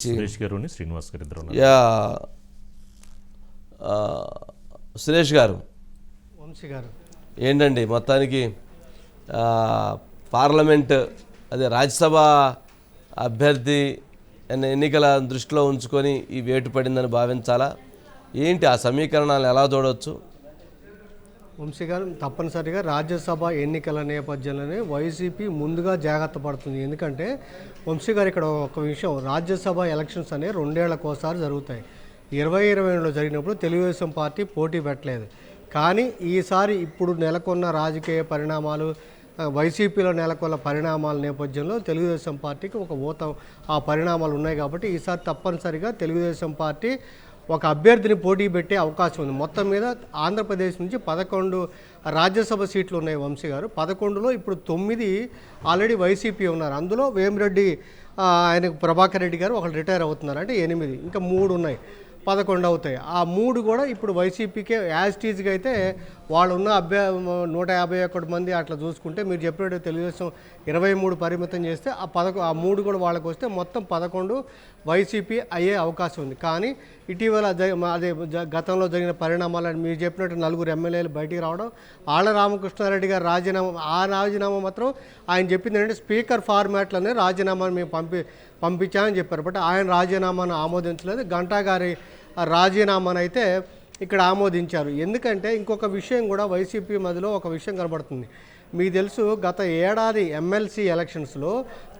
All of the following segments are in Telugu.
సురేష్ గారు శ్రీనివాస్ గారు ఇద్దరు సురేష్ గారు, వంశీ గారు, ఏంటండి మొత్తానికి పార్లమెంట్ అదే రాజ్యసభ అభ్యర్థి ఎన్నికల దృష్టిలో ఉంచుకొని ఈ వేటు పడిందని భావించాలా ఏంటి? ఆ సమీకరణాలు ఎలా చూడవచ్చు? వంశీ గారు, తప్పనిసరిగా రాజ్యసభ ఎన్నికల నేపథ్యంలోనే వైసీపీ ముందుగా జాగ్రత్త పడుతుంది. ఎందుకంటే వంశీ గారు, ఇక్కడ ఒక విషయం, రాజ్యసభ ఎలక్షన్స్ అనేవి 2 ఏళ్లకోసారి జరుగుతాయి. 2020లో జరిగినప్పుడు తెలుగుదేశం పార్టీ పోటీ పెట్టలేదు. కానీ ఈసారి ఇప్పుడు నెలకొన్న రాజకీయ పరిణామాలు, వైసీపీలో నెలకొన్న పరిణామాల నేపథ్యంలో తెలుగుదేశం పార్టీకి ఒక ఆ పరిణామాలు ఉన్నాయి. కాబట్టి ఈసారి తప్పనిసరిగా తెలుగుదేశం పార్టీ ఒక అభ్యర్థిని పోటీ పెట్టే అవకాశం ఉంది. మొత్తం మీద ఆంధ్రప్రదేశ్ నుంచి 11 రాజ్యసభ సీట్లు ఉన్నాయి వంశీ గారు. 11లో ఇప్పుడు 9 ఆల్రెడీ వైసీపీ ఉన్నారు. అందులో వేమిరెడ్డి ఆయన ప్రభాకర్ రెడ్డి గారు ఒకళ్ళు రిటైర్ అవుతున్నారు, అంటే 8. ఇంకా 3 ఉన్నాయి, 11 అవుతాయి. ఆ 3 కూడా ఇప్పుడు వైసీపీకే యాజ్ టీజ్గా అయితే వాళ్ళు ఉన్న 151 మంది అట్లా చూసుకుంటే, మీరు చెప్పినట్టు తెలుగుదేశం 23 పరిమితం చేస్తే ఆ 3 కూడా వాళ్ళకి వస్తే మొత్తం 11 వైసీపీ అయ్యే అవకాశం ఉంది. కానీ ఇటీవల అదే గతంలో జరిగిన పరిణామాలను మీరు చెప్పినట్టు 4 ఎమ్మెల్యేలు బయటికి రావడం, ఆళ్ల రామకృష్ణారెడ్డి గారు రాజీనామా మాత్రం ఆయన చెప్పింది ఏంటంటే స్పీకర్ ఫార్మాట్లోనే రాజీనామాను మేము పంపించామని చెప్పారు. బట్ ఆయన రాజీనామాను ఆమోదించలేదు. గంటా గారి రాజీనామాను అయితే ఇక్కడ ఆమోదించారు. ఎందుకంటే ఇంకొక విషయం కూడా వైసీపీ మధ్యలో ఒక విషయం కనబడుతుంది. మీకు తెలుసు, గత ఏడాది ఎమ్మెల్సీ ఎలక్షన్స్లో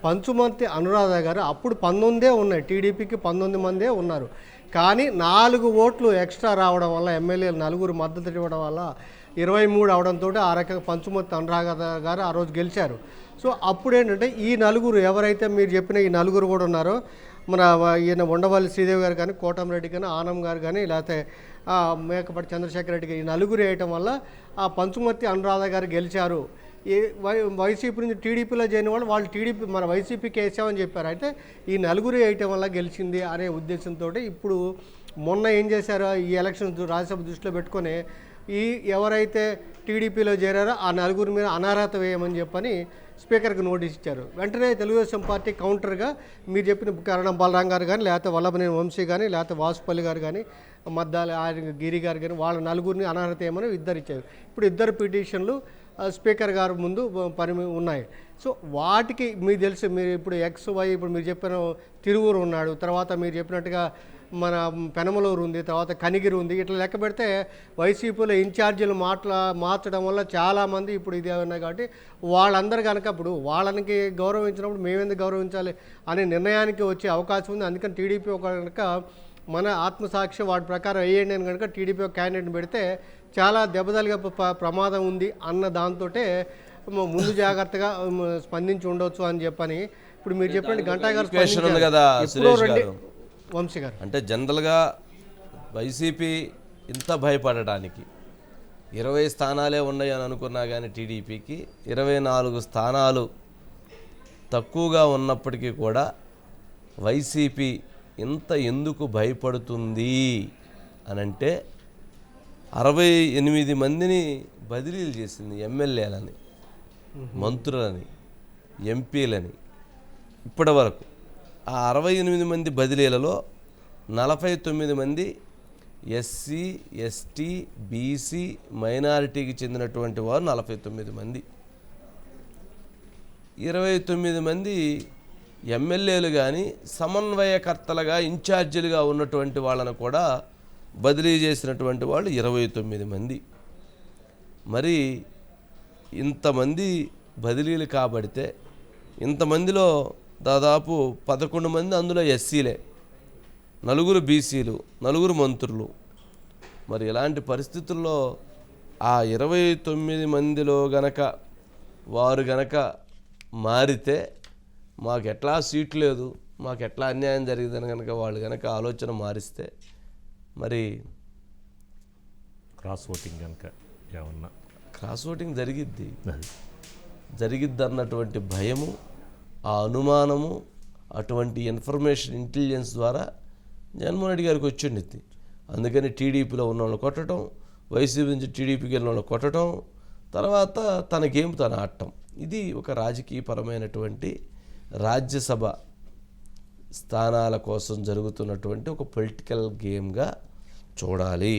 పంచుమర్తి అనురాధ గారు అప్పుడు 19 ఉన్నాయి, టీడీపీకి 19 మందే ఉన్నారు. కానీ 4 ఓట్లు ఎక్స్ట్రా రావడం వల్ల, ఎమ్మెల్యేలు 4 మద్దతు ఇవ్వడం వల్ల 23 అవడంతో ఆ రకంగా పంచుమర్తి అనురాధ గారు ఆ రోజు గెలిచారు. సో అప్పుడేంటంటే ఈ 4 ఎవరైతే మీరు చెప్పిన ఈ 4 కూడా ఉన్నారో, మన ఈయన ఉండవల్లి శ్రీదేవి గారు కానీ, కోటంరెడ్డి కానీ, ఆనం గారు కానీ, లేకపోతే మేకపాటి చంద్రశేఖర్ రెడ్డి గారు, ఈ 4 వేయటం వల్ల ఆ పంచుమర్తి అనురాధ గారు గెలిచారు. వైసీపీ నుంచి టీడీపీలో చేరిన వాళ్ళు టీడీపీ మన వైసీపీకి వేసామని చెప్పారు. అయితే ఈ 4 వేయటం వల్ల గెలిచింది అనే ఉద్దేశంతో ఇప్పుడు మొన్న ఏం చేశారో, ఈ ఎలక్షన్ రాజ్యసభ దృష్టిలో పెట్టుకొని ఎవరైతే టీడీపీలో చేరారో ఆ 4 మీద అనర్హత వేయమని చెప్పని స్పీకర్కి నోటీస్ ఇచ్చారు. వెంటనే తెలుగుదేశం పార్టీ కౌంటర్గా మీరు చెప్పిన కరణం బలరాం గారు కానీ, లేకపోతే వల్లభనేని వంశీ కానీ, లేకపోతే వాసుపల్లి గారు కానీ, మద్దాలి ఆయన గిరి గారు కానీ, వాళ్ళ 4 అనర్హత ఏమని ఇద్దరు ఇచ్చారు. ఇప్పుడు 2 పిటిషన్లు స్పీకర్ గారు ముందు ఉన్నాయి. సో వాటికి మీకు తెలుసు, మీరు ఇప్పుడు XY ఇప్పుడు మీరు చెప్పిన తిరువూరు ఉన్నాడు, తర్వాత మీరు చెప్పినట్టుగా మన పెనమలూరు ఉంది, తర్వాత కనిగిరి ఉంది. ఇట్లా లెక్క పెడితే వైసీపీలో ఇన్ఛార్జీలు మార్చడం వల్ల చాలామంది ఇప్పుడు ఇదే ఉన్నాయి. కాబట్టి వాళ్ళందరూ కనుక ఇప్పుడు వాళ్ళకి గౌరవించినప్పుడు మేమెందుకు గౌరవించాలి అనే నిర్ణయానికి వచ్చే అవకాశం ఉంది. అందుకని టీడీపీ ఒక కనుక మన ఆత్మసాక్షి వాటి ప్రకారం వేయండి అని కనుక టీడీపీ ఒక క్యాండిడేట్ని పెడితే చాలా దెబ్బతలిగే ప్రమాదం ఉంది అన్న దాంతో ముందు జాగ్రత్తగా స్పందించి ఉండొచ్చు అని చెప్పని ఇప్పుడు మీరు చెప్పండి. గంటా గారు కదా సురేష్ గారు, వంశీ గారు, అంటే జనరల్గా వైసీపీ ఇంత భయపడటానికి 20 స్థానాలే ఉన్నాయని అనుకున్నా కానీ టీడీపీకి 24 స్థానాలు తక్కువగా ఉన్నప్పటికీ కూడా వైసీపీ ఇంత ఎందుకు భయపడుతుంది అనంటే 68 మందిని బదిలీలు చేసింది, ఎమ్మెల్యేలని, మంత్రులని, ఎంపీలని. ఇప్పటి వరకు ఆ 68 మంది బదిలీలలో 49 మంది ఎస్సీ, ఎస్టీ, బీసీ, మైనారిటీకి చెందినటువంటి వారు 49 మంది. 29 మంది ఎమ్మెల్యేలు కానీ సమన్వయకర్తలుగా ఇన్ఛార్జీలుగా ఉన్నటువంటి వాళ్ళను కూడా బదిలీ చేసినటువంటి వాళ్ళు 29 మంది. మరి ఇంతమంది బదిలీలు కాబడితే ఇంతమందిలో దాదాపు 11 మంది అందులో ఎస్సీలే, 4 బీసీలు, 4 మంత్రులు. మరి ఇలాంటి పరిస్థితుల్లో ఆ 29 మందిలో వారు గనక మారితే మాకెట్లా సీట్ లేదు, మాకెట్లా అన్యాయం జరిగిందని కనుక వాళ్ళు కనుక ఆలోచన మారిస్తే మరి క్రాస్ ఓటింగ్ కనుక ఏమన్నా క్రాస్ ఓటింగ్ జరిగిద్ది అన్నటువంటి భయము, ఆ అనుమానము, అటువంటి ఇన్ఫర్మేషన్ ఇంటెలిజెన్స్ ద్వారా జగన్మోహన్ రెడ్డి గారికి వచ్చింది. అందుకని టీడీపీలో ఉన్న వాళ్ళు కొట్టడం, వైసీపీ నుంచి టీడీపీకి వెళ్ళిన వాళ్ళు కొట్టడం, తర్వాత తన గేమ్ తను ఆడటం. ఇది ఒక రాజకీయపరమైనటువంటి రాజ్యసభ స్థానాల కోసం జరుగుతున్నటువంటి ఒక పొలిటికల్ గేమ్గా చూడాలి.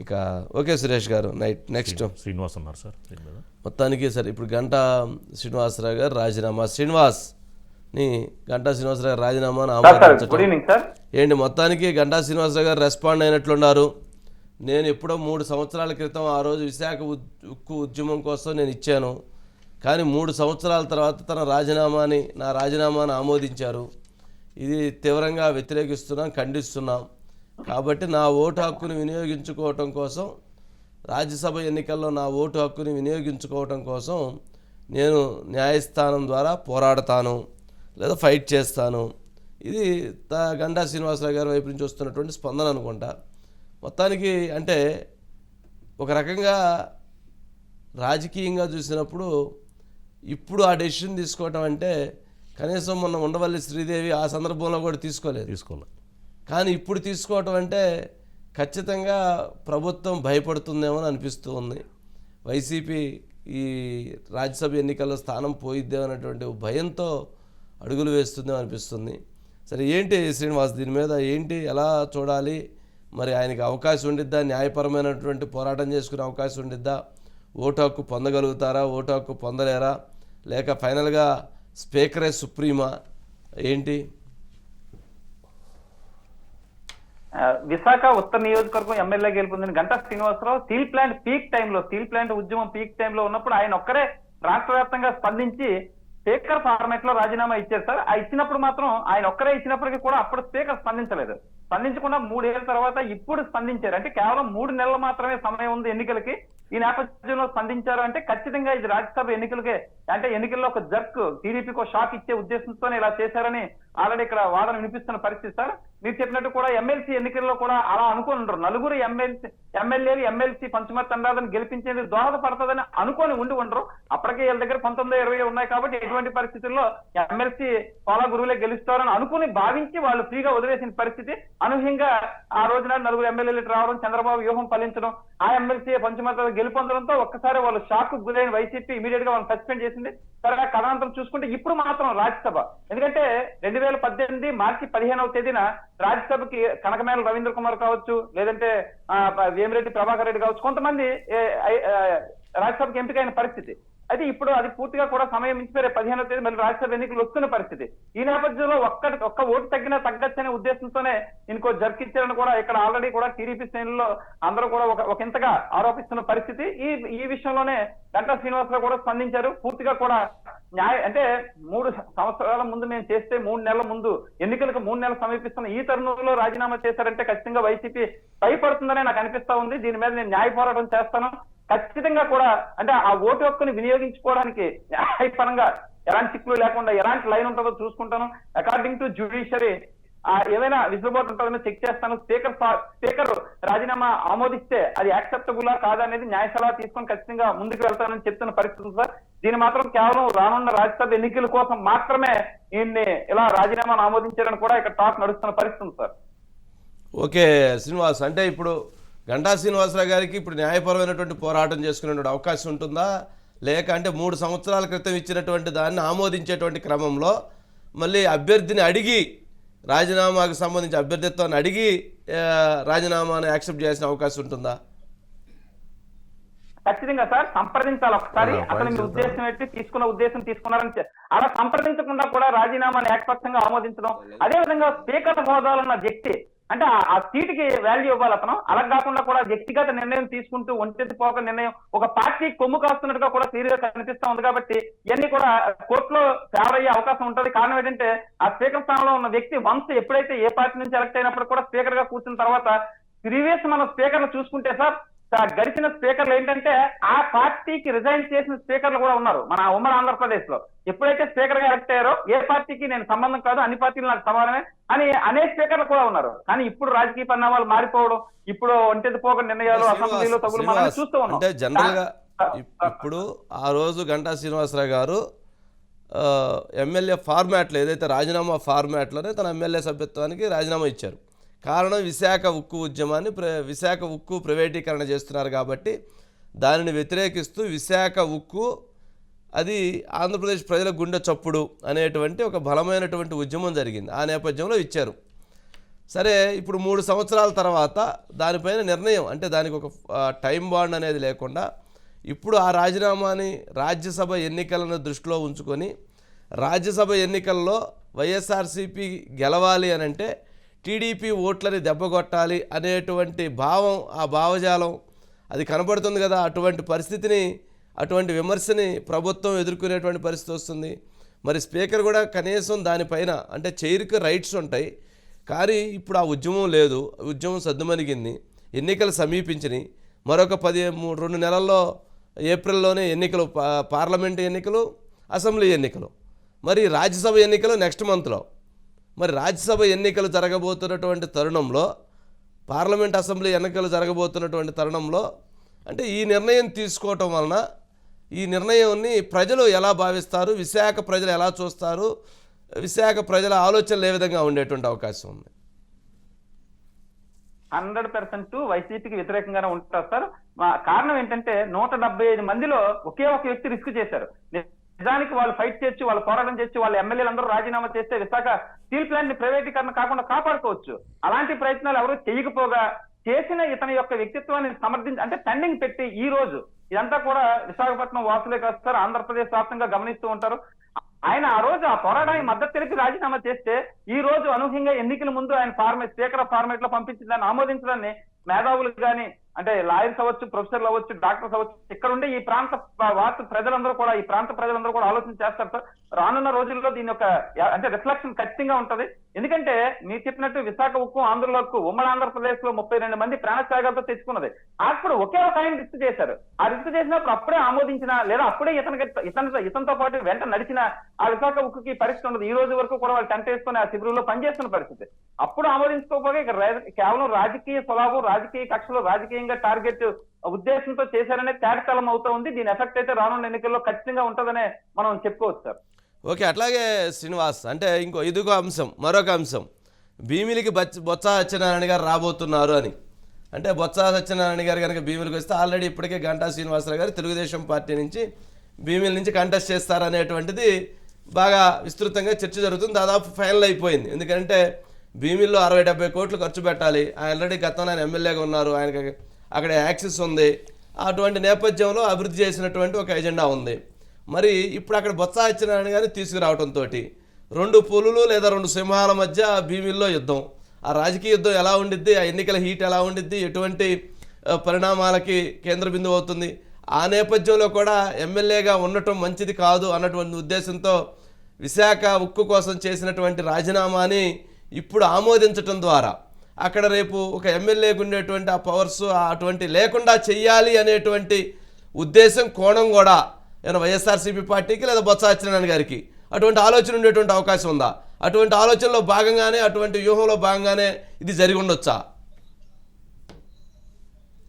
ఇక ఓకే సురేష్ గారు, నెక్స్ట్ శ్రీనివాస్ ఉన్నారు సార్ దీని మీద. మొత్తానికి సార్ ఇప్పుడు గంటా శ్రీనివాసరావు గారు రాజీనామా, గంటా శ్రీనివాసరావు గారు రాజీనామాను ఆమోదించడం ఏంటి? మొత్తానికి గంటా శ్రీనివాసరావు గారు రెస్పాండ్ అయినట్లున్నారు. నేను ఎప్పుడో 3 సంవత్సరాల క్రితం ఆ రోజు విశాఖ ఉక్కు ఉద్యమం కోసం నేను ఇచ్చాను, కానీ 3 సంవత్సరాల తర్వాత నా రాజీనామాను ఆమోదించారు. ఇది తీవ్రంగా వ్యతిరేకిస్తున్నాం, ఖండిస్తున్నాం. కాబట్టి నా ఓటు హక్కుని వినియోగించుకోవటం కోసం, రాజ్యసభ ఎన్నికల్లో నా ఓటు హక్కుని వినియోగించుకోవటం కోసం నేను న్యాయస్థానం ద్వారా పోరాడతాను లేదా ఫైట్ చేస్తాను. ఇది గంటా శ్రీనివాసరావు గారి వైపు నుంచి వస్తున్నటువంటి స్పందన అనుకుంటా. మొత్తానికి అంటే ఒక రకంగా రాజకీయంగా చూసినప్పుడు ఇప్పుడు ఆ డెసిషన్ తీసుకోవటం అంటే, కనీసం మొన్న ఉండవల్లి శ్రీదేవి ఆ సందర్భంలో కూడా తీసుకోలేదు. కానీ ఇప్పుడు తీసుకోవటం అంటే ఖచ్చితంగా ప్రభుత్వం భయపడుతుందేమో అని అనిపిస్తూ ఉంది. వైసీపీ ఈ రాజ్యసభ ఎన్నికల్లో స్థానం పోయిద్దేమనేటువంటి భయంతో అడుగులు వేస్తుందేమో అనిపిస్తుంది. సరే ఏంటి శ్రీనివాస్, దీని మీద ఏంటి, ఎలా చూడాలి? మరి ఆయనకి అవకాశం ఉండిద్దా? న్యాయపరమైనటువంటి పోరాటం చేసుకునే అవకాశం ఉండిద్దా? ఓటు హక్కు పొందగలుగుతారా? ఓటు హక్కు పొందలేరా? లేక ఫైనల్గా స్పీకరే సుప్రీమా ఏంటి? విశాఖ ఉత్తర నియోజకవర్గం ఎమ్మెల్యే గెలుపొందిన గంటా శ్రీనివాసరావు స్టీల్ ప్లాంట్ ఉద్యమం పీక్ టైంలో ఉన్నప్పుడు ఆయన ఒక్కరే రాష్ట్ర వ్యాప్తంగా స్పందించి స్పీకర్ ఫార్మాట్ లో రాజీనామా ఇచ్చారు సార్. ఆ ఇచ్చినప్పుడు మాత్రం ఆయన ఒక్కరే ఇచ్చినప్పటికీ కూడా అప్పుడు స్పీకర్ స్పందించకుండా 3 ఏళ్ల తర్వాత ఇప్పుడు స్పందించారు. అంటే కేవలం 3 నెలలు మాత్రమే సమయం ఉంది ఎన్నికలకి. ఈ నేపథ్యంలో స్పందించారు అంటే ఖచ్చితంగా ఇది రాజ్యసభ ఎన్నికలకే, అంటే ఎన్నికల్లో ఒక జర్క్, టీడీపీకి ఒక షాక్ ఇచ్చే ఉద్దేశంతోనే ఇలా చేశారని ఆల్రెడీ ఇక్కడ వాదన వినిపిస్తున్న పరిస్థితి సార్. మీరు చెప్పినట్టు కూడా ఎమ్మెల్సీ ఎన్నికల్లో కూడా అలా అనుకుని ఉండరు. 4 ఎమ్మెల్యేలు ఎమ్మెల్సీ పంచమర్తి తండ్రాదని గెలిపించేందుకు దోహదపడుతుందని అనుకొని ఉండరు. అప్పటికే వీళ్ళ దగ్గర 19-20 ఉన్నాయి కాబట్టి ఎటువంటి పరిస్థితుల్లో ఎమ్మెల్సీ పాలా గురువులే గెలుస్తారని అనుకుని భావించి వాళ్ళు ఫ్రీగా వదిలేసిన పరిస్థితి. అనూహ్యంగా ఆ రోజున 4 ఎమ్మెల్యేలు రావడం, చంద్రబాబు వ్యూహం ఫలించడం, ఆ ఎమ్మెల్సీ పంచమర్తి గెలుపొందడంతో ఒక్కసారి వాళ్ళు షాక్ గురైన వైసీపీ ఇమీడియట్ గా వాళ్ళని సస్పెండ్ చేసింది. సరే కథాంతరం చూసుకుంటే ఇప్పుడు మాత్రం రాజ్యసభ, ఎందుకంటే 2018 మార్చి 15వ తేదీన రాజ్యసభకి కనకమేల రవీంద్ర కుమార్ కావచ్చు, లేదంటే వేమిరెడ్డి ప్రభాకర్ రెడ్డి కావచ్చు, కొంతమంది రాజ్యసభకి ఎంపికైన పరిస్థితి. అయితే ఇప్పుడు అది పూర్తిగా కూడా సమయం మించిపోయే 15వ తేదీ మళ్ళీ రాజ్యసభ ఎన్నికలు వస్తున్న పరిస్థితి. ఈ నేపథ్యంలో ఒక్క ఓటు తగ్గినా తగ్గచ్చనే ఉద్దేశంతోనే ఇంకో జర్కిచ్చారని కూడా ఇక్కడ ఆల్రెడీ కూడా టీడీపీ శ్రేణుల్లో అందరూ కూడా ఒకంతగా ఆరోపిస్తున్న పరిస్థితి. ఈ విషయంలోనే గంటా శ్రీనివాసరావు కూడా స్పందించారు. పూర్తిగా కూడా అంటే 3 సంవత్సరాల ముందు మేము చేస్తే 3 నెలల ముందు ఎన్నికలకు 3 నెలలు సమీపిస్తున్న ఈ తరుణంలో రాజీనామా చేశారంటే ఖచ్చితంగా వైసీపీ భయపడుతుందనే నాకు అనిపిస్తా ఉంది. దీని మీద నేను న్యాయ పోరాటం చేస్తాను. ఖచ్చితంగా కూడా అంటే ఆ ఓటు హక్కుని వినియోగించుకోవడానికి న్యాయపరంగా ఎలాంటి చిక్కులు లేకుండా ఎలాంటి లైన్ ఉంటుందో చూసుకుంటాను. అకార్డింగ్ టు జ్యుడిషియరీ ఏమైనా విజుబాటు ఉంటుందో చెక్ చేస్తాను. స్పీకర్ రాజీనామా ఆమోదిస్తే అది యాక్సెప్టబులా కాదా అనేది న్యాయ సలహా తీసుకొని ఖచ్చితంగా ముందుకు వెళ్తానని చెప్తున్న పరిస్థితి సార్. దీన్ని మాత్రం కేవలం రానున్న రాజ్యసభ ఎన్నికల కోసం మాత్రమే ఈయన్ని ఇలా రాజీనామాను ఆమోదించారని కూడా ఇక్కడ టాక్ నడుస్తున్న పరిస్థితి సార్. ఓకే శ్రీనివాస్, అంటే ఇప్పుడు గంటా శ్రీనివాసరావు గారికి ఇప్పుడు న్యాయపరమైనటువంటి పోరాటం చేసుకునేటువంటి అవకాశం ఉంటుందా? లేక అంటే 3 సంవత్సరాల క్రితం ఇచ్చినటువంటి దాన్ని ఆమోదించేటువంటి క్రమంలో మళ్ళీ అభ్యర్థిని అడిగి, రాజీనామాకు సంబంధించి అభ్యర్థిత్వాన్ని అడిగి రాజీనామాను యాక్సెప్ట్ చేసిన అవకాశం ఉంటుందా? ఖచ్చితంగా సార్ సంప్రదించాలి ఒకసారి. అతని ఉద్దేశం ఏంటి, తీసుకున్న ఉద్దేశం తీసుకున్నారని అలా సంప్రదించకుండా కూడా రాజీనామాను ఏకపక్షంగా ఆమోదించడం, అదేవిధంగా స్పీకర్ హోదాలో ఉన్న వ్యక్తి అంటే ఆ సీటుకి వాల్యూ ఇవ్వాలి అతను. అలా కాకుండా కూడా వ్యక్తిగత నిర్ణయం తీసుకుంటూ ఒంటెత్తి పోక నిర్ణయం ఒక పార్టీ కొమ్ము కాస్తున్నట్టుగా కూడా క్లియర్గా కనిపిస్తా ఉంది. కాబట్టి ఇవన్నీ కూడా కోర్టులో ఫేవర్ అయ్యే అవకాశం ఉంటుంది. కారణం ఏంటంటే ఆ స్పీకర్ స్థానంలో ఉన్న వ్యక్తి వన్స్ ఎప్పుడైతే ఏ పార్టీ నుంచి ఎలక్ట్ అయినప్పుడు కూడా స్పీకర్ గా కూర్చున్న తర్వాత ప్రీవియస్ మన స్పీకర్లు చూసుకుంటే సార్, గడిచిన స్పీకర్లు ఏంటంటే ఆ పార్టీకి రిజైన్ చేసిన స్పీకర్లు కూడా ఉన్నారు మన ఉమ్మడి ఆంధ్రప్రదేశ్ లో. ఎప్పుడైతే స్పీకర్ గా ఎలక్ట్ అయ్యారో ఏ పార్టీకి నేను సంబంధం కాదు, అన్ని పార్టీలు నాకు సమానమే అని అనేక స్పీకర్లు కూడా ఉన్నారు. కానీ ఇప్పుడు రాజకీయ పరిణామాలు మారిపోవడం, ఇప్పుడు ఒంటెత్తి పోక నిర్ణయాలు అసెంబ్లీలో తగులు మనం చూస్తూ ఉన్నాం. అంటే జనరల్ గా ఇప్పుడు ఆ రోజు గంటా శ్రీనివాసరావు గారు ఎమ్మెల్యే ఫార్మాట్లో ఏదైతే రాజీనామా ఫార్మాట్లోనే తన ఎమ్మెల్యే సభ్యత్వానికి రాజీనామా ఇచ్చారు. కారణం విశాఖ ఉక్కు ఉద్యమాన్ని విశాఖ ఉక్కు ప్రైవేటీకరణ చేస్తున్నారు కాబట్టి దానిని వ్యతిరేకిస్తూ విశాఖ ఉక్కు అది ఆంధ్రప్రదేశ్ ప్రజల గుండె చప్పుడు అనేటువంటి ఒక బలమైనటువంటి ఉద్యమం జరిగింది. ఆ నేపథ్యంలో ఇచ్చారు. సరే, ఇప్పుడు 3 సంవత్సరాల తర్వాత దానిపైన నిర్ణయం, అంటే దానికి ఒక టైం బాండ్ అనేది లేకుండా ఇప్పుడు ఆ రాజీనామాని రాజ్యసభ ఎన్నికలను దృష్టిలో ఉంచుకొని రాజ్యసభ ఎన్నికల్లో వైఎస్ఆర్సీపీ గెలవాలి అని అంటే టీడీపీ ఓట్లని దెబ్బకొట్టాలి అనేటువంటి భావం, ఆ భావజాలం అది కనబడుతుంది కదా. అటువంటి పరిస్థితిని, అటువంటి విమర్శని ప్రభుత్వం ఎదుర్కొనేటువంటి పరిస్థితి వస్తుంది. మరి స్పీకర్ కూడా కనీసం దానిపైన, అంటే చైర్కి రైట్స్ ఉంటాయి, కానీ ఇప్పుడు ఆ ఉద్యమం లేదు. ఉద్యమం సద్దుమణిగింది, ఎన్నికలు సమీపించినాయి. మరొక 2 నెలల్లో ఏప్రిల్లోనే ఎన్నికలు, పార్లమెంటు ఎన్నికలు, అసెంబ్లీ ఎన్నికలు, మరి రాజ్యసభ ఎన్నికలు నెక్స్ట్ మంత్లో. మరి రాజ్యసభ ఎన్నికలు జరగబోతున్నటువంటి తరుణంలో, పార్లమెంట్ అసెంబ్లీ ఎన్నికలు జరగబోతున్నటువంటి తరుణంలో, అంటే ఈ నిర్ణయం తీసుకోవటం వలన ఈ నిర్ణయాన్ని ప్రజలు ఎలా భావిస్తారు, విశాఖ ప్రజలు ఎలా చూస్తారు, విశాఖ ప్రజల ఆలోచనలు ఏ విధంగా ఉండేటువంటి అవకాశం ఉంది? 100% వైసీపీకి వ్యతిరేకంగానే ఉంటారు సార్. కారణం ఏంటంటే 175 మందిలో ఒకే ఒక వ్యక్తి రిస్క్ చేశారు. నిజానికి వాళ్ళు ఫైట్ చేయొచ్చు, వాళ్ళు పోరాటం చేయొచ్చు, వాళ్ళ ఎమ్మెల్యేలందరూ రాజీనామా చేస్తే విశాఖ స్టీల్ ప్లాంట్ ని ప్రైవేటీకరణ కాకుండా కాపాడుకోవచ్చు. అలాంటి ప్రయత్నాలు ఎవరు చేయకపోగా చేసిన ఇతని యొక్క వ్యక్తిత్వాన్ని అంటే పెండింగ్ పెట్టి ఈ రోజు ఇదంతా కూడా విశాఖపట్నం వాసులే కాదు సార్, ఆంధ్రప్రదేశ్ వ్యాప్తంగా గమనిస్తూ ఉంటారు. ఆయన ఆ రోజు ఆ పోరాటానికి మద్దతు తెలిపి రాజీనామా చేస్తే ఈ రోజు అనూహ్యంగా ఎన్నికల ముందు ఆయన స్పీకర్ ఫార్మేట్ లో పంపించి దాన్ని ఆమోదించడాన్ని మేధావులు కానీ, అంటే లాయర్స్ అవ్వచ్చు, ప్రొఫెసర్లు అవ్వచ్చు, డాక్టర్స్ అవ్వచ్చు, ఇక్కడ ఉండే ఈ ప్రాంత ప్రజలందరూ కూడా ఆలోచన చేస్తారు సార్. రానున్న రోజుల్లో దీని యొక్క అంటే రిఫ్లెక్షన్ ఖచ్చితంగా ఉంటది. ఎందుకంటే మీరు చెప్పినట్టు విశాఖ ఉక్కు, ఆంధ్రలోకి ఉమ్మడి ఆంధ్రప్రదేశ్ లో 32 మంది ప్రాణత్యాగాలతో తెచ్చుకున్నది. అప్పుడు ఒకే ఒక ఆయన రిస్క్ చేశారు. ఆ రిస్క్ చేసినప్పుడు అప్పుడే ఆమోదించిన, లేదా అప్పుడే ఇతనితో పాటు వెంట నడిచిన ఆ విశాఖ ఉక్కుకి పరిస్థితి ఉండదు. ఈ రోజు వరకు కూడా వాళ్ళు టెంట్ వేసుకుని ఆ శిబిరంలో పనిచేస్తున్న పరిస్థితి. అప్పుడు ఆమోదించుకోకపోగా ఇక కేవలం రాజకీయ స్వభావం, రాజకీయ కక్షలు, రాజకీయంగా టార్గెట్ ఉద్దేశంతో చేశారనే తేటతలం అవుతా ఉంది. దీని ఎఫెక్ట్ అయితే రానున్న ఎన్నికల్లో ఖచ్చితంగా ఉంటుందనే మనం చెప్పుకోవచ్చు సార్. ఓకే, అట్లాగే శ్రీనివాస్, అంటే ఇదిగో అంశం, మరొక అంశం, భీమిలికి బొత్స సత్యనారాయణ గారు రాబోతున్నారు అని. అంటే బొత్స సత్యనారాయణ గారు కనుక భీమిలికి వస్తే ఆల్రెడీ ఇప్పటికే గంటా శ్రీనివాసరావు గారు తెలుగుదేశం పార్టీ నుంచి భీమిలి నుంచి కంటెస్ట్ చేస్తారనేటువంటిది బాగా విస్తృతంగా చర్చ జరుగుతుంది. దాదాపు ఫైనల్ అయిపోయింది. ఎందుకంటే భీమిల్లో 60-70 కోట్లు ఖర్చు పెట్టాలి. ఆల్రెడీ గతంలో ఆయన ఎమ్మెల్యేగా ఉన్నారు, ఆయనకి అక్కడ యాక్సెస్ ఉంది. అటువంటి నేపథ్యంలో అభివృద్ధి చేసినటువంటి ఒక ఎజెండా ఉంది. మరి ఇప్పుడు అక్కడ బొత్స సత్యనారాయణ గారిని తీసుకురావడంతో 2 పులులు లేదా 2 సింహాల మధ్య భీమిల్లో యుద్ధం, ఆ రాజకీయ యుద్ధం ఎలా ఉండిద్ది, ఆ ఎన్నికల హీట్ ఎలా ఉండిద్ది, ఎటువంటి పరిణామాలకి కేంద్ర బిందువు అవుతుంది. ఆ నేపథ్యంలో కూడా ఎమ్మెల్యేగా ఉండటం మంచిది కాదు అన్నటువంటి ఉద్దేశంతో విశాఖ ఉక్కు కోసం చేసినటువంటి రాజీనామాని ఇప్పుడు ఆమోదించటం ద్వారా అక్కడ రేపు ఒక ఎమ్మెల్యేకు ఉండేటువంటి ఆ పవర్స్ అటువంటి లేకుండా చెయ్యాలి అనేటువంటి ఉద్దేశం, కోణం కూడా ఏమైనా వైఎస్ఆర్సీపీ పార్టీకి లేదా బొత్స సత్యనారాయణ గారికి అటువంటి ఆలోచన ఉండేటువంటి అవకాశం ఉందా? అటువంటి ఆలోచనలో భాగంగానే, అటువంటి వ్యూహంలో భాగంగానే ఇది జరిగి ఉండొచ్చా?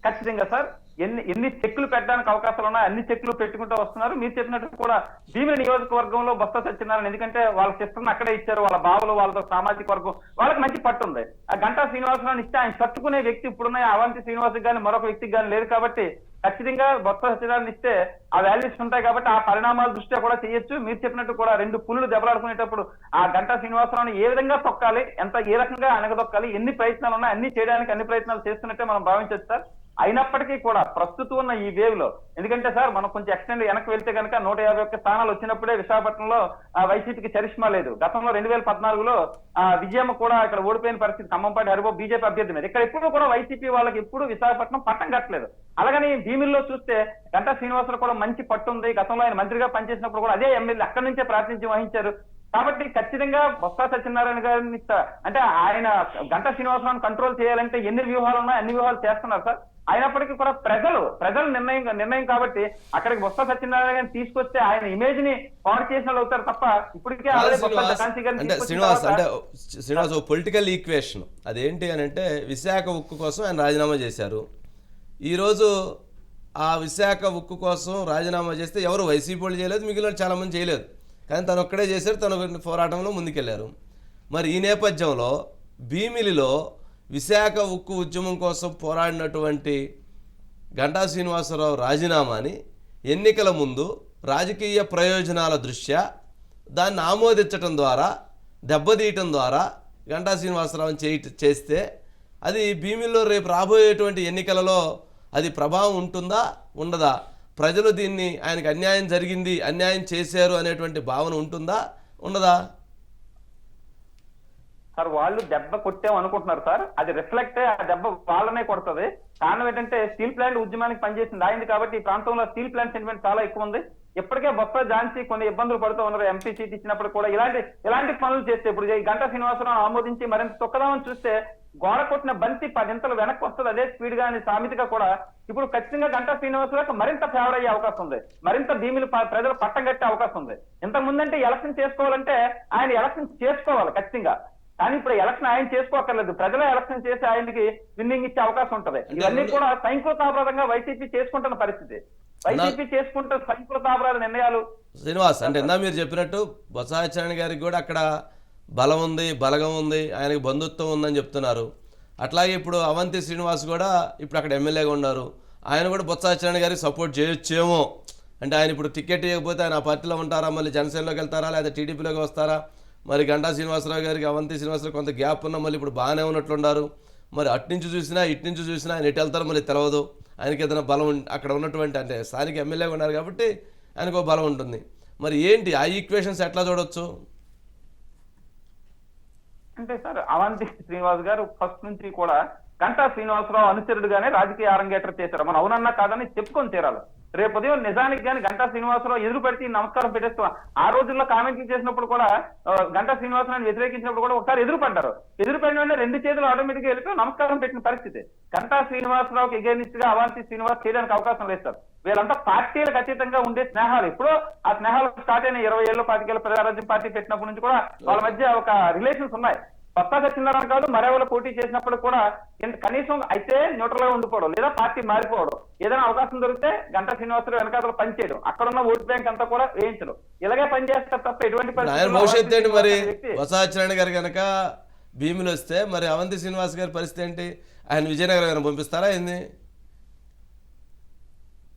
ఖచ్చితంగా సార్. ఎన్ని చెక్కులు పెట్టడానికి అవకాశాలు ఉన్నాయి, అన్ని చెక్కులు పెట్టుకుంటూ వస్తున్నారు. మీరు చెప్పినట్టు కూడా భీమిలి నియోజకవర్గంలో బొత్స సత్యనారాయణ, ఎందుకంటే వాళ్ళ సిస్టర్ని అక్కడే ఇచ్చారు, వాళ్ళ బావులు, వాళ్ళతో సామాజిక వర్గం వాళ్ళకి మంచి పట్టు ఉంది. ఆ గంటా శ్రీనివాసరావు ఇస్తే ఆయన తట్టుకునే వ్యక్తి ఇప్పుడున్న అవంతి శ్రీనివాసకి కానీ మరొక వ్యక్తికి కానీ లేదు. కాబట్టి ఖచ్చితంగా బొత్స సత్యనారాయణ ఇస్తే ఆ వాల్యూస్ ఉంటాయి. కాబట్టి ఆ పరిణామాల దృష్ట్యా కూడా చేయొచ్చు. మీరు చెప్పినట్టు కూడా 2 పులులు దెబ్బలాడుకునేటప్పుడు ఆ గంటా శ్రీనివాసరావుని ఏ విధంగా తొక్కాలి, ఏ రకంగా అనగదొక్కాలి, ఎన్ని ప్రయత్నాలు ఉన్నాయి, అన్ని చేయడానికి అన్ని ప్రయత్నాలు చేస్తున్నట్టే మనం భావించవచ్చు సార్. అయినప్పటికీ కూడా ప్రస్తుతం ఉన్న ఈ వేవ్ లో, ఎందుకంటే సార్ మనం కొంచెం ఎక్స్టెండ్ వెనక్కి వెళ్తే కనుక 151 స్థానాలు వచ్చినప్పుడే విశాఖపట్నంలో వైసీపీకి చరిష్మా లేదు. గతంలో 2014లో విజయమ్మ కూడా ఇక్కడ ఓడిపోయిన పరిస్థితి, ఖమ్మంపాటి హరిబాబు బీజేపీ అభ్యర్థి మీద. ఇక్కడ ఎప్పుడు కూడా వైసీపీ వాళ్ళకి ఎప్పుడు విశాఖపట్నం పట్టం కట్టలేదు. అలాగని భీమిల్లో చూస్తే గంటా శ్రీనివాసరావు కూడా మంచి పట్టు ఉంది. గతంలో ఆయన మంత్రిగా పనిచేసినప్పుడు కూడా అదే ఎమ్మెల్యే అక్కడి నుంచే ప్రాతినిధ్యం వహించారు. కాబట్టి ఖచ్చితంగా బొత్స సత్యనారాయణ గారిని, అంటే ఆయన గంటా శ్రీనివాసరావుని కంట్రోల్ చేయాలంటే ఎన్ని వ్యూహాలు ఉన్నాయో అన్ని వ్యూహాలు చేస్తున్నారు సార్. అయినప్పటికీ కూడా ప్రజల నిర్ణయం కాబట్టి అక్కడికి బొత్స సత్యనారాయణ గారిని తీసుకొస్తే ఆయన ఇమేజ్ ని పాడు చేసిన వాళ్ళు అవుతారు తప్ప ఇప్పటికే శ్రీనివాస్ పొలిటికల్ ఈక్వేషన్ అదేంటి అని అంటే, విశాఖ ఉక్కు కోసం ఆయన రాజీనామా చేశారు. ఈరోజు ఆ విశాఖ ఉక్కు కోసం రాజీనామా చేస్తే ఎవరు వైసీపీ వాళ్ళు చేయలేదు, మిగిలిన చాలా మంది చేయలేదు. కానీ తను ఒక్కడే చేశారు, తను పోరాటంలో ముందుకెళ్లారు. మరి ఈ నేపథ్యంలో భీమిలిలో విశాఖ ఉక్కు ఉద్యమం కోసం పోరాడినటువంటి గంటా శ్రీనివాసరావు రాజీనామాని ఎన్నికల ముందు రాజకీయ ప్రయోజనాల దృష్ట్యా దాన్ని ఆమోదించటం ద్వారా దెబ్బతీయటం ద్వారా గంటా శ్రీనివాసరావుని చేస్తే అది భీమిలో రేపు రాబోయేటువంటి ఎన్నికలలో అది ప్రభావం ఉంటుందా ఉండదా? ప్రజలు దీన్ని ఆయనకు అన్యాయం జరిగింది, అన్యాయం చేశారు అనేటువంటి భావన ఉంటుందా ఉండదా? సార్ వాళ్ళు దెబ్బ కొట్టాం అనుకుంటున్నారు సార్, అది రిఫ్లెక్ట్ ఆ దెబ్బ వాళ్ళనే కొడుతుంది. కారణం ఏంటంటే స్టీల్ ప్లాంట్ ఉద్యమానికి పనిచేసింది అయింది కాబట్టి ఈ ప్రాంతంలో స్టీల్ ప్లాంట్ సెంటిమెంట్ చాలా ఎక్కువ ఉంది. ఇప్పటికే బొత్స ఝాన్సీ కొన్ని ఇబ్బందులు పడుతూ ఉన్నారు. ఎంపీ సీట్ ఇచ్చినప్పుడు కూడా ఇలాంటి పనులు చేస్తే ఇప్పుడు ఈ గంటా శ్రీనివాసరావు ఆమోదించి మరింత తొక్కదామని చూస్తే గోడ కొట్టిన బంతి 10 ఇంతలు వెనక్కి వస్తుంది అదే స్పీడ్ గా అని సామెతగా కూడా ఇప్పుడు ఖచ్చితంగా గంటా శ్రీనివాసరావుకి మరింత ఫేవర్ అయ్యే అవకాశం ఉంది, మరింత భీమిలు ప్రజలు పట్టం కట్టే అవకాశం ఉంది. ఇంతకు ముందంటే ఎలక్షన్ చేసుకోవాలంటే ఆయన ఎలక్షన్ చేసుకోవాలి ఖచ్చితంగా, కానీ ఇప్పుడు ఎలక్షన్ ఆయన చేసుకోక్కర్లేదు, ప్రజలే ఎలక్షన్ చేసి ఆయనకి విన్నింగ్ ఇచ్చే అవకాశం ఉంటది. ఇవన్నీ కూడా సైంకృతాపరాధంగా వైసీపీ చేసుకుంటున్న పరిస్థితి. వైసీపీ చేసుకుంటున్న సైంకృతాపరాధ నిర్ణయాలు. శ్రీనివాస్ అంటే ఇందా మీరు చెప్పినట్టు బొత్స సత్యనారాయణ గారికి కూడా అక్కడ బలం ఉంది, బలగం ఉంది, ఆయనకి బంధుత్వం ఉందని చెప్తున్నారు. అట్లాగే ఇప్పుడు అవంతి శ్రీనివాస్ కూడా ఇప్పుడు అక్కడ ఎమ్మెల్యేగా ఉన్నారు. ఆయన కూడా బొత్స సత్యనారాయణ గారికి సపోర్ట్ చేయొచ్చేమో. అంటే ఆయన ఇప్పుడు టికెట్ ఇవ్వకపోతే ఆయన ఆ పార్టీలో ఉంటారా, మళ్ళీ జనసేనలోకి వెళ్తారా, లేదా టీడీపీలోకి వస్తారా? మరి గంటా శ్రీనివాసరావు గారికి అవంతి శ్రీనివాసరావు కొంత గ్యాప్ ఉన్నా మళ్ళీ ఇప్పుడు బాగానే ఉన్నట్లున్నారు. మరి అట్నుంచి చూసినా ఇట్నుంచి చూసినా ఆయన ఎటు వెళ్తారో మళ్ళీ తెలియదు. ఆయనకి ఏదైనా బలం అక్కడ ఉన్నటువంటి అంటే స్థానిక ఎమ్మెల్యేగా ఉన్నారు కాబట్టి ఆయనకు బలం ఉంటుంది. మరి ఏంటి ఆ ఈక్వేషన్స్ ఎట్లా చూడొచ్చు? అంటే సార్ అవంతి శ్రీనివాస్ గారు ఫస్ట్ నుంచి కూడా గంటా శ్రీనివాసరావు అనుచరుడుగానే రాజకీయ అరంగేట్రం చేశారు. మనం అవునన్నా కాదని చెప్పుకొని తీరాలి. రేపు ఉదయం నిజానికి కానీ గంటా శ్రీనివాసరావు ఎదురు పెడితే నమస్కారం పెట్టేస్తాం. ఆ రోజుల్లో కామెంట్లు చేసినప్పుడు కూడా గంటా శ్రీనివాసరావుని వ్యతిరేకించినప్పుడు కూడా ఒకసారి ఎదురుపడ్డారు. ఎదురుపడిన వెంటనే 2 చేతులు ఆటోమేటిక్ గా వెళ్ళిపోయి నమస్కారం పెట్టిన పరిస్థితి. గంటా శ్రీనివాసరావుకి ఎగెనిస్ట్ గా అవంతి శ్రీనివాస్ చేయడానికి అవకాశం లేదు సార్. వీళ్ళంతా పార్టీలకు అతీతంగా ఉండే స్నేహాలు. ఇప్పుడు ఆ స్నేహాలు స్టార్ట్ అయిన 20 ఏళ్ళు 25 ఏళ్ళు ప్రజారాజ్యం పార్టీ పెట్టినప్పటి నుంచి కూడా వాళ్ళ మధ్య ఒక రిలేషన్స్ ఉన్నాయి. కొత్త సత్యనారాయణ కాదు మరెవరు పోటీ చేసినప్పుడు కూడా కనీసం అయితే న్యూట్రల్ గా ఉండిపోవడం లేదా పార్టీ మారిపోవడం, ఏదైనా అవకాశం దొరికితే గంటా శ్రీనివాసరావు వెనకాతలు పనిచేయడం, అక్కడున్న ఓట్ బ్యాంక్ అంతా కూడా వేయించడం, ఇలాగే పనిచేస్తారు తప్ప ఎటువంటి భవిష్యత్తు ఏంటి? మరి బొత్స సత్యనారాయణ గారు కనుక భీములు వస్తే మరి అవంతి శ్రీనివాస్ గారి పరిస్థితి ఏంటి? ఆయన విజయనగరం పంపిస్తారా ఏంది?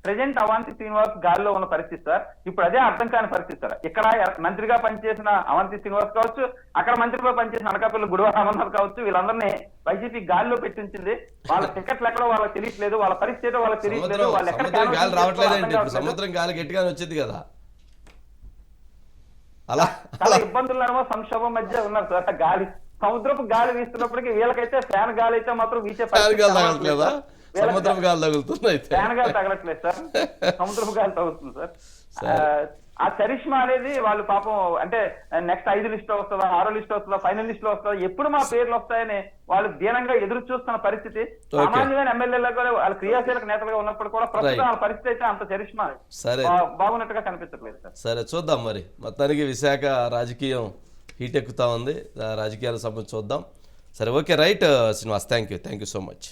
ప్రజెంట్ అవంతి శ్రీనివాస్ గాలిలో ఉన్న పరిస్థితి సార్. ఇప్పుడు అదే అర్థం కాని పరిస్థితి సార్. ఇక్కడ మంత్రిగా పనిచేసిన అవంతి శ్రీనివాస్ కావచ్చు, అక్కడ మంత్రిగా పనిచేసిన అనకాపల్లి గుడివాడ రామన్నారు కావచ్చు, వీళ్ళందరినీ వైసీపీ గాలిలో పెట్టించింది. వాళ్ళ టికెట్లు ఎక్కడో వాళ్ళకి తెలియట్లేదు, వాళ్ళ పరిస్థితి వాళ్ళకి తెలియట్లేదు. వాళ్ళు ఎక్కడ రావట్లేదండి. సముద్రం గాలి గట్టిగానే వచ్చింది కదా, అలా చాలా ఇబ్బందులు సంక్షోభం మధ్య ఉన్నారు సార్. గాలి సముద్రపు గాలి వీస్తున్నప్పటికీ వీళ్ళకైతే ఫ్యాన్ గాలి అయితే మాత్రం వీచే సముద్రపు గాలి తగులుతుంది, ఫ్యాన్ గాలి తగలట్లేదు సార్, సముద్రపు గాలి తగులుతుంది సార్. ఆ చరిష్మా అనేది వాళ్ళు పాపం అంటే నెక్స్ట్ 5 లిస్ట్ వస్తుందా, 6 లిస్ట్ వస్తుందా, ఫైనల్ లిస్ట్ లో వస్తుందా, ఎప్పుడు మా పేర్లు వస్తాయని వాళ్ళు దీనంగా ఎదురు చూస్తున్న పరిస్థితి. సామాన్యమైన ఎమ్మెల్యేలు కూడా వాళ్ళ క్రియాశీలక నేతలుగా ఉన్నప్పుడు కూడా ప్రస్తుతం వాళ్ళ పరిస్థితి అయితే అంత చరిష్మా బాగున్నట్టుగా కనిపించట్లేదు సార్. సరే చూద్దాం. మరి మొత్తానికి విశాఖ రాజకీయం హీట్ ఎక్కుతా ఉంది, రాజకీయాల సంబంధించి చూద్దాం. సరే okay right Srinivas, thank you so much.